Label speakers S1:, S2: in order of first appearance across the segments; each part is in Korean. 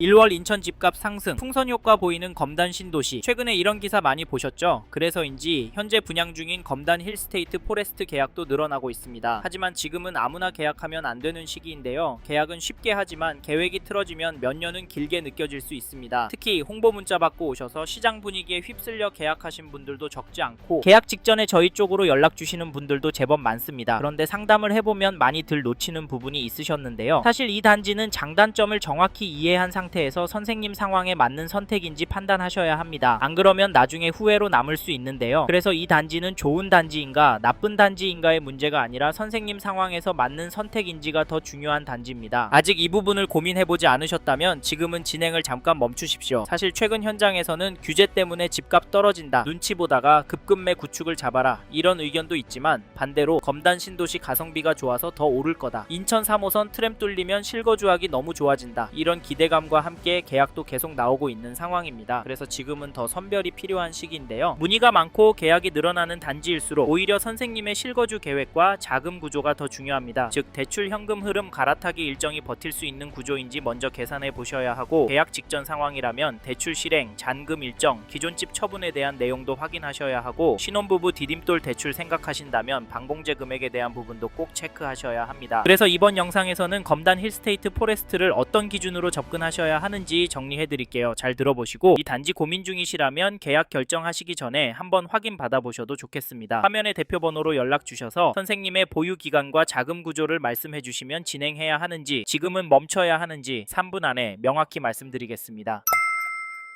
S1: 1월 인천 집값 상승, 풍선 효과 보이는 검단 신도시. 최근에 이런 기사 많이 보셨죠? 그래서인지 현재 분양 중인 검단 힐스테이트 포레스트 계약도 늘어나고 있습니다. 하지만 지금은 아무나 계약하면 안 되는 시기인데요. 계약은 쉽게 하지만 계획이 틀어지면 몇 년은 길게 느껴질 수 있습니다. 특히 홍보 문자 받고 오셔서 시장 분위기에 휩쓸려 계약하신 분들도 적지 않고 계약 직전에 저희 쪽으로 연락 주시는 분들도 제법 많습니다. 그런데 상담을 해보면 많이 들 놓치는 부분이 있으셨는데요. 사실 이 단지는 장단점을 정확히 이해한 상태에서 선생님 상황에 맞는 선택인지 판단하셔야 합니다. 안 그러면 나중에 후회로 남을 수 있는데요. 그래서 이 단지는 좋은 단지인가 나쁜 단지인가의 문제가 아니라 선생님 상황에서 맞는 선택인지가 더 중요한 단지입니다. 아직 이 부분을 고민해보지 않으셨다면 지금은 진행을 잠깐 멈추십시오. 사실 최근 현장에서는 규제 때문에 집값 떨어진다, 눈치 보다가 급급매 구축을 잡아라, 이런 의견도 있지만 반대로 검단 신도시 가성비가 좋아서 더 오를 거다, 인천 3호선 트램 뚫리면 실거주하기 너무 좋아진다, 이런 기대감과 함께 계약도 계속 나오고 있는 상황입니다. 그래서 지금은 더 선별이 필요한 시기인데요. 문의가 많고 계약이 늘어나는 단지일수록 오히려 선생님의 실거주 계획과 자금 구조가 더 중요합니다. 즉 대출 현금 흐름 갈아타기 일정이 버틸 수 있는 구조인지 먼저 계산해 보셔야 하고, 계약 직전 상황이라면 대출 실행, 잔금 일정, 기존 집 처분에 대한 내용도 확인하셔야 하고, 신혼부부 디딤돌 대출 생각하신다면 방공제 금액에 대한 부분도 꼭 체크하셔야 합니다. 그래서 이번 영상에서는 검단 힐스테이트 포레스트를 어떤 기준으로 접근하셔야 하는지 정리해 드릴게요. 잘 들어보시고 이 단지 고민 중이시라면 계약 결정하시기 전에 한번 확인 받아보셔도 좋겠습니다. 화면의 대표번호로 연락 주셔서 선생님의 보유 기간과 자금 구조를 말씀해 주시면 진행해야 하는지, 지금은 멈춰야 하는지 3분 안에 명확히 말씀드리겠습니다.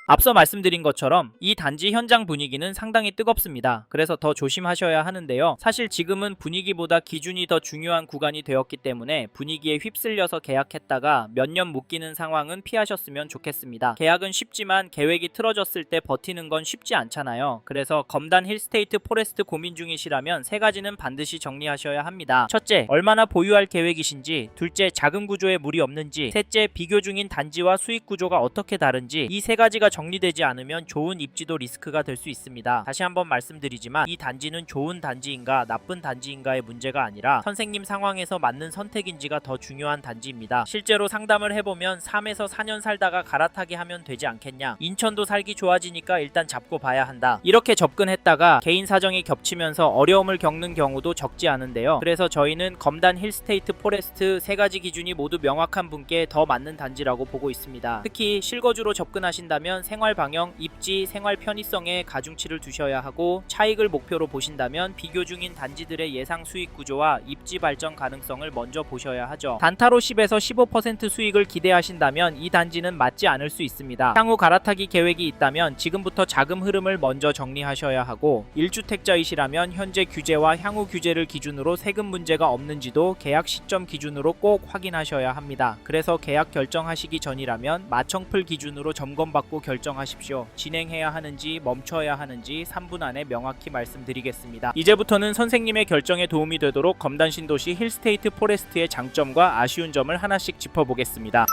S1: 앞서 말씀드린 것처럼 이 단지 현장 분위기는 상당히 뜨겁습니다. 그래서 더 조심하셔야 하는데요. 사실 지금은 분위기보다 기준이 더 중요한 구간이 되었기 때문에 분위기에 휩쓸려서 계약했다가 몇 년 못 끼는 상황은 피하셨으면 좋겠습니다. 계약은 쉽지만 계획이 틀어졌을 때 버티는 건 쉽지 않잖아요. 그래서 검단 힐스테이트 포레스트 고민 중이시라면 세 가지는 반드시 정리하셔야 합니다. 첫째, 얼마나 보유할 계획이신지. 둘째, 자금 구조에 무리 없는지. 셋째, 비교 중인 단지와 수익 구조가 어떻게 다른지. 이 세 가지가 정리되지 않으면 좋은 입지도 리스크가 될 수 있습니다. 다시 한번 말씀드리지만 이 단지는 좋은 단지인가 나쁜 단지인가의 문제가 아니라 선생님 상황에서 맞는 선택인지가 더 중요한 단지입니다. 실제로 상담을 해보면 3에서 4년 살다가 갈아타기 하면 되지 않겠냐, 인천도 살기 좋아지니까 일단 잡고 봐야 한다, 이렇게 접근했다가 개인 사정이 겹치면서 어려움을 겪는 경우도 적지 않은데요. 그래서 저희는 검단 힐스테이트 포레스트 세 가지 기준이 모두 명확한 분께 더 맞는 단지라고 보고 있습니다. 특히 실거주로 접근하신다면 생활 방역, 입지, 생활 편의성에 가중치를 두셔야 하고, 차익을 목표로 보신다면 비교 중인 단지들의 예상 수익 구조와 입지 발전 가능성을 먼저 보셔야 하죠. 단타로 10에서 15% 수익을 기대하신다면 이 단지는 맞지 않을 수 있습니다. 향후 갈아타기 계획이 있다면 지금부터 자금 흐름을 먼저 정리하셔야 하고, 1주택자이시라면 현재 규제와 향후 규제를 기준으로 세금 문제가 없는지도 계약 시점 기준으로 꼭 확인하셔야 합니다. 그래서 계약 결정하시기 전이라면 마청풀 기준으로 점검받고 결정하십시오. 진행해야 하는지 멈춰야 하는지 3분 안에 명확히 말씀드리겠습니다. 이제부터는 선생님의 결정에 도움이 되도록 검단 신도시 힐스테이트 포레스트의 장점과 아쉬운 점을 하나씩 짚어보겠습니다.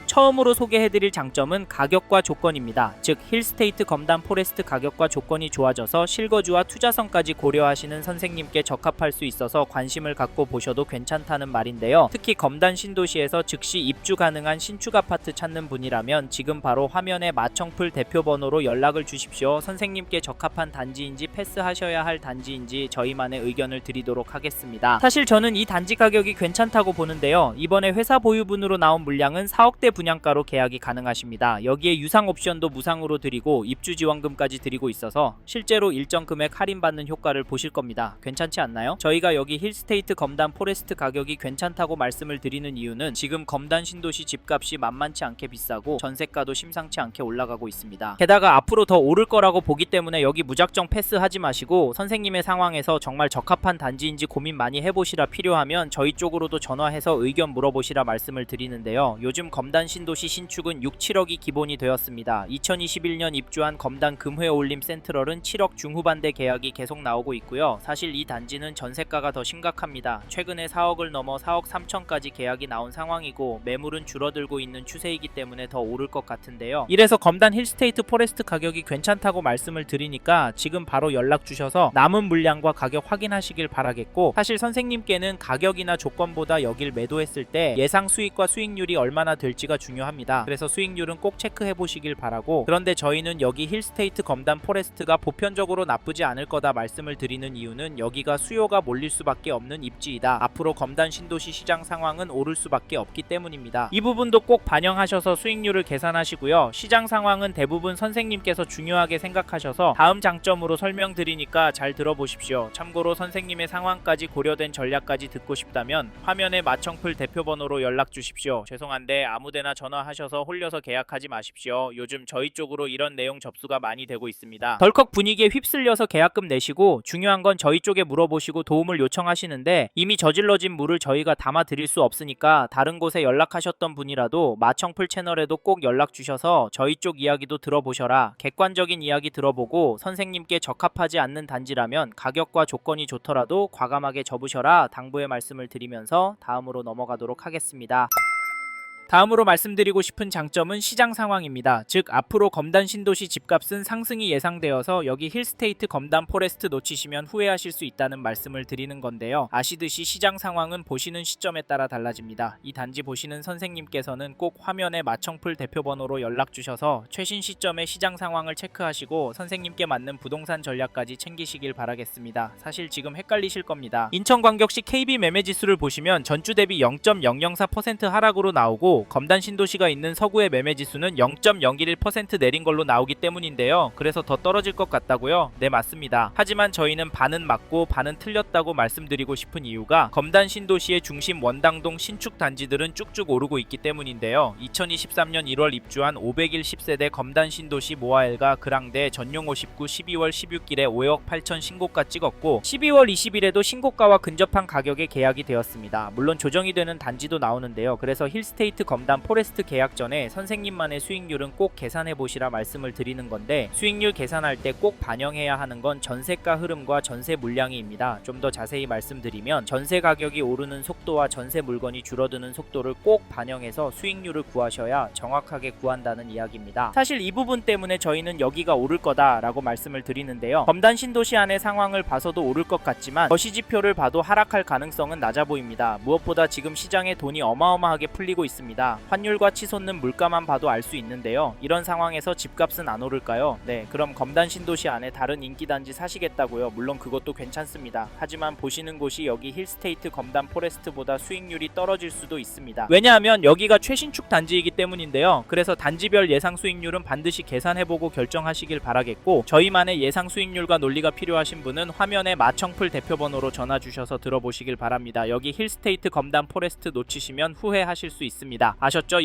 S1: 처음으로 소개해드릴 장점은 가격과 조건입니다. 즉 힐스테이트 검단 포레스트 가격과 조건이 좋아져서 실거주와 투자성까지 고려하시는 선생님께 적합할 수 있어서 관심을 갖고 보셔도 괜찮다는 말인데요. 특히 검단 신도시에서 즉시 입주 가능한 신축 아파트 찾는 분이라면 지금 바로 화면에 마청풀 대표번호로 연락을 주십시오. 선생님께 적합한 단지인지 패스하셔야 할 단지인지 저희만의 의견을 드리도록 하겠습니다. 사실 저는 이 단지 가격이 괜찮다고 보는데요. 이번에 회사 보유분으로 나온 물량은 4억대 분양가로 계약이 가능하십니다. 여기에 유상 옵션도 무상으로 드리고 입주 지원금까지 드리고 있어서 실제로 일정 금액 할인받는 효과를 보실 겁니다. 괜찮지 않나요? 저희가 여기 힐스테이트 검단 포레스트 가격이 괜찮다고 말씀을 드리는 이유는 지금 검단 신도시 집값이 만만치 않게 비싸고 전세가도 심상치 않게 올라가고 있습니다. 게다가 앞으로 더 오를 거라고 보기 때문에 여기 무작정 패스하지 마시고, 선생님의 상황에서 정말 적합한 단지인지 고민 많이 해보시라, 필요하면 저희 쪽으로도 전화해서 의견 물어보시라 말씀을 드리는데요. 요즘 검단 신도시 신축은 6, 7억이 기본이 되었습니다. 2021년 입주한 검단 금회올림 센트럴은 7억 중후반대 계약이 계속 나오고 있고요. 사실 이 단지는 전세가가 더 심각합니다. 최근에 4억을 넘어 4억 3천까지 계약이 나온 상황이고 매물은 줄어들고 있는 추세이기 때문에 더 오를 것 같은데요. 이래서 검단 힐스테이트 포레스트 가격이 괜찮다고 말씀을 드리니까 지금 바로 연락 주셔서 남은 물량과 가격 확인하시길 바라겠고, 사실 선생님께는 가격이나 조건보다 여길 매도했을 때 예상 수익과 수익률이 얼마나 될지가 중요합니다. 그래서 수익률은 꼭 체크해 보시길 바라고, 그런데 저희는 여기 힐스테이트 검단 포레스트가 보편적으로 나쁘지 않을 거다 말씀을 드리는 이유는 여기가 수요가 몰릴 수밖에 없는 입지이다. 앞으로 검단 신도시 시장 상황은 오를 수밖에 없기 때문입니다. 이 부분도 꼭 반영하셔서 수익률을 계산하시고요. 시장 상황은 대부분 선생님께서 중요하게 생각하셔서 다음 장점으로 설명드리니까 잘 들어보십시오. 참고로 선생님의 상황까지 고려된 전략까지 듣고 싶다면 화면에 마청풀 대표번호로 연락 주십시오. 죄송한데 아무데나 전화하셔서 홀려서 계약하지 마십시오. 요즘 저희 쪽으로 이런 내용 접수가 많이 되고 있습니다. 덜컥 분위기에 휩쓸려서 계약금 내시고, 중요한 건 저희 쪽에 물어보시고 도움을 요청하시는데 이미 저질러진 물을 저희가 담아 드릴 수 없으니까 다른 곳에 연락하셨던 분이라도 마청풀 채널에도 꼭 연락 주셔서 저희 쪽 이야기도 들어보셔라. 객관적인 이야기 들어보고 선생님께 적합하지 않는 단지라면 가격과 조건이 좋더라도 과감하게 접으셔라 당부의 말씀을 드리면서 다음으로 넘어가도록 하겠습니다. 다음으로 말씀드리고 싶은 장점은 시장 상황입니다. 즉 앞으로 검단 신도시 집값은 상승이 예상되어서 여기 힐스테이트 검단 포레스트 놓치시면 후회하실 수 있다는 말씀을 드리는 건데요. 아시듯이 시장 상황은 보시는 시점에 따라 달라집니다. 이 단지 보시는 선생님께서는 꼭 화면에 마청풀 대표번호로 연락 주셔서 최신 시점의 시장 상황을 체크하시고 선생님께 맞는 부동산 전략까지 챙기시길 바라겠습니다. 사실 지금 헷갈리실 겁니다. 인천광역시 KB 매매지수를 보시면 전주 대비 0.004% 하락으로 나오고, 검단 신도시가 있는 서구의 매매지수는 0.011% 내린 걸로 나오기 때문인데요. 그래서 더 떨어질 것 같다고요? 네, 맞습니다. 하지만 저희는 반은 맞고 반은 틀렸다고 말씀드리고 싶은 이유가 검단 신도시의 중심 원당동 신축 단지들은 쭉쭉 오르고 있기 때문인데요. 2023년 1월 입주한 500일 10세대 검단 신도시 모아엘가 그랑대 전용 59 12월 16일에 5억 8천 신고가 찍었고 12월 20일에도 신고가와 근접한 가격에 계약이 되었습니다. 물론 조정이 되는 단지도 나오는데요. 그래서 힐스테이트 검단 포레스트 계약 전에 선생님만의 수익률은 꼭 계산해 보시라 말씀을 드리는 건데, 수익률 계산할 때 꼭 반영해야 하는 건 전세가 흐름과 전세 물량이입니다. 좀 더 자세히 말씀드리면 전세 가격이 오르는 속도와 전세 물건이 줄어드는 속도를 꼭 반영해서 수익률을 구하셔야 정확하게 구한다는 이야기입니다. 사실 이 부분 때문에 저희는 여기가 오를 거다라고 말씀을 드리는데요. 검단 신도시 안의 상황을 봐서도 오를 것 같지만 거시지표를 봐도 하락할 가능성은 낮아 보입니다. 무엇보다 지금 시장에 돈이 어마어마하게 풀리고 있습니다. 환율과 치솟는 물가만 봐도 알 수 있는데요. 이런 상황에서 집값은 안 오를까요? 네, 그럼 검단 신도시 안에 다른 인기단지 사시겠다고요? 물론 그것도 괜찮습니다. 하지만 보시는 곳이 여기 힐스테이트 검단 포레스트보다 수익률이 떨어질 수도 있습니다. 왜냐하면 여기가 최신축 단지이기 때문인데요. 그래서 단지별 예상 수익률은 반드시 계산해보고 결정하시길 바라겠고, 저희만의 예상 수익률과 논리가 필요하신 분은 화면에 마청풀 대표번호로 전화 주셔서 들어보시길 바랍니다. 여기 힐스테이트 검단 포레스트 놓치시면 후회하실 수 있습니다. 아셨죠?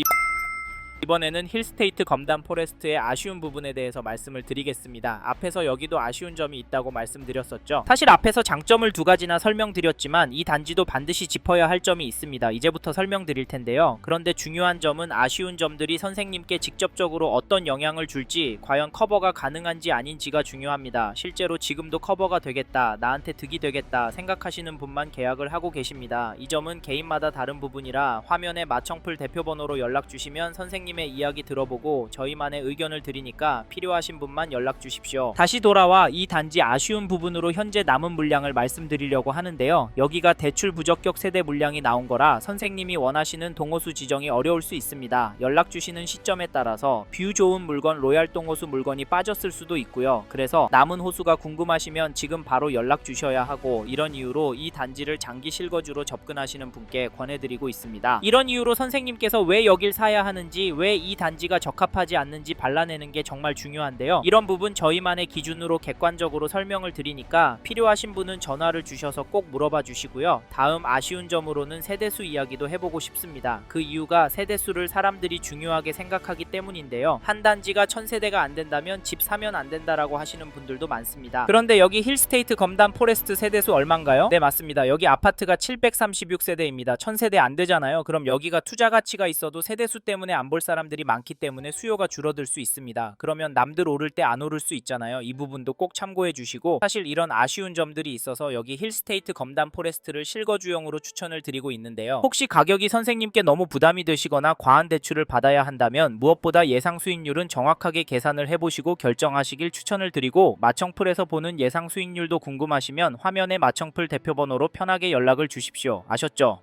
S1: 이번에는 힐스테이트 검단 포레스트의 아쉬운 부분에 대해서 말씀을 드리겠습니다. 앞에서 여기도 아쉬운 점이 있다고 말씀드렸었죠. 사실 앞에서 장점을 두 가지나 설명드렸지만 이 단지도 반드시 짚어야 할 점이 있습니다. 이제부터 설명드릴 텐데요. 그런데 중요한 점은 아쉬운 점들이 선생님께 직접적으로 어떤 영향을 줄지, 과연 커버가 가능한지 아닌지가 중요합니다. 실제로 지금도 커버가 되겠다, 나한테 득이 되겠다 생각하시는 분만 계약을 하고 계십니다. 이 점은 개인마다 다른 부분이라 화면에 마청풀 대표번호로 연락 주시면 선생님의 이야기 들어보고 저희만의 의견을 드리니까 필요하신 분만 연락 주십시오. 다시 돌아와 이 단지 아쉬운 부분으로 현재 남은 물량을 말씀드리려고 하는데요. 여기가 대출 부적격 세대 물량이 나온 거라 선생님이 원하시는 동호수 지정이 어려울 수 있습니다. 연락 주시는 시점에 따라서 뷰 좋은 물건 로얄 동호수 물건이 빠졌을 수도 있고요. 그래서 남은 호수가 궁금하시면 지금 바로 연락 주셔야 하고, 이런 이유로 이 단지를 장기 실거주로 접근하시는 분께 권해드리고 있습니다. 이런 이유로 선생님께서 왜 여길 사야 하는지, 왜 이 단지가 적합하지 않는지 발라내는 게 정말 중요한데요. 이런 부분 저희만의 기준으로 객관적으로 설명을 드리니까 필요하신 분은 전화를 주셔서 꼭 물어봐 주시고요. 다음 아쉬운 점으로는 세대수 이야기도 해보고 싶습니다. 그 이유가 세대수를 사람들이 중요하게 생각하기 때문인데요. 한 단지가 1000세대가 안 된다면 집 사면 안 된다라고 하시는 분들도 많습니다. 그런데 여기 힐스테이트 검단 포레스트 세대수 얼만가요? 네, 맞습니다. 여기 아파트가 736세대입니다. 1000세대 안 되잖아요. 그럼 여기가 투자 가치가 있어도 세대수 때문에 안 볼 사람들이 많기 때문에 수요가 줄어들 수 있습니다. 그러면 남들 오를 때 안 오를 수 있잖아요. 이 부분도 꼭 참고해 주시고, 사실 이런 아쉬운 점들이 있어서 여기 힐스테이트 검단 포레스트를 실거주용으로 추천을 드리고 있는데요. 혹시 가격이 선생님께 너무 부담이 되시거나 과한 대출을 받아야 한다면 무엇보다 예상 수익률은 정확하게 계산을 해보시고 결정하시길 추천을 드리고, 마청풀에서 보는 예상 수익률도 궁금하시면 화면에 마청풀 대표번호로 편하게 연락을 주십시오. 아셨죠?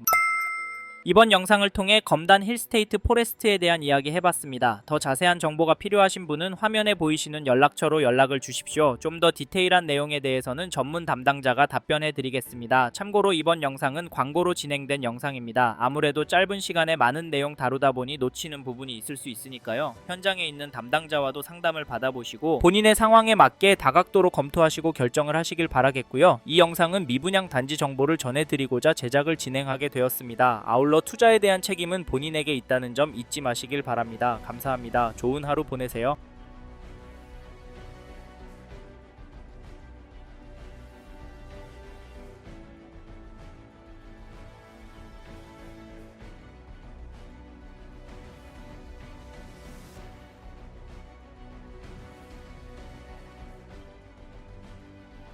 S1: 이번 영상을 통해 검단 힐스테이트 포레스트에 대한 이야기 해봤습니다. 더 자세한 정보가 필요하신 분은 화면에 보이시는 연락처로 연락을 주십시오. 좀 더 디테일한 내용에 대해서는 전문 담당자가 답변해 드리겠습니다. 참고로 이번 영상은 광고로 진행된 영상입니다. 아무래도 짧은 시간에 많은 내용 다루다 보니 놓치는 부분이 있을 수 있으니까요. 현장에 있는 담당자와도 상담을 받아보시고 본인의 상황에 맞게 다각도로 검토하시고 결정을 하시길 바라겠고요. 이 영상은 미분양 단지 정보를 전해드리고자 제작을 진행하게 되었습니다. 아울러 투자에 대한 책임은 본인에게 있다는 점 잊지 마시길 바랍니다. 감사합니다. 좋은 하루 보내세요.